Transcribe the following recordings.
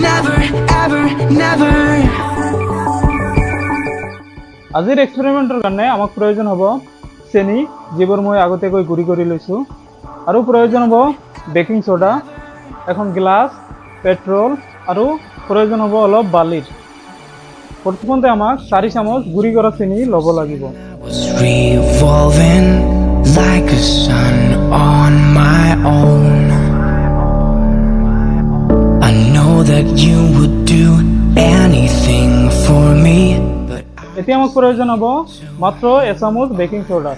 Never, ever, never. আজিৰ এক্সপেৰিমেণ্টৰ কাৰণে আমাক প্ৰয়োজন হ'ব চেনি, যিবোৰ মই আগতীয়াকৈ গুড়ি কৰি লৈছোঁ, আৰু প্ৰয়োজন হ'ব বেকিং সোডা, এখন গ্লাছ, পেট্ৰল, আৰু প্ৰয়োজন হ'ব অলপ বালিৰ। প্ৰথমতে আমাক 4 চামুচ গুড়ি কৰা চেনি ল'ব লাগিব। Was revolving like a sun on my own. I know that you would do anything for me, but এতিয়া আমাক প্ৰয়োজন হ'ব মাত্ৰ 1 চামুচ baking soda.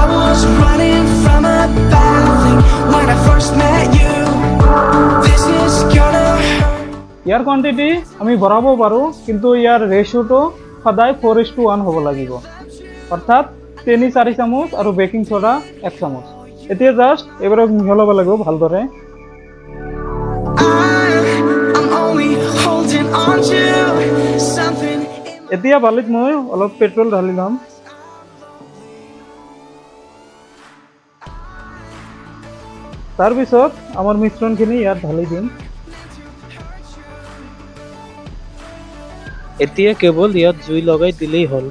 I was running from a bad thing when I first met you. This is gonna hurt. Year quantity আমি বঢ়াব পাৰোঁ, কিন্তু ইয়াৰ ৰেচিঅ'টো সদায় 4:1 হ'ব লাগিব, অৰ্থাৎ চেনি 4 চামুচ আৰু বেকিং সোডা 1 চামুচ। এতিয়া জাষ্ট এইবোৰক মিহলাব লাগিব ভালদৰে। I'm only holding on to something. এতিয়া বালিত মই অলপ পেট্ৰল ঢালি ল'ম। তাৰপিছত আমাৰ মিশ্ৰণখিনি ইয়াত ঢালি দিম। এতিয়া কেৱল ইয়াত জুই লগাই দিলেই হ'ল।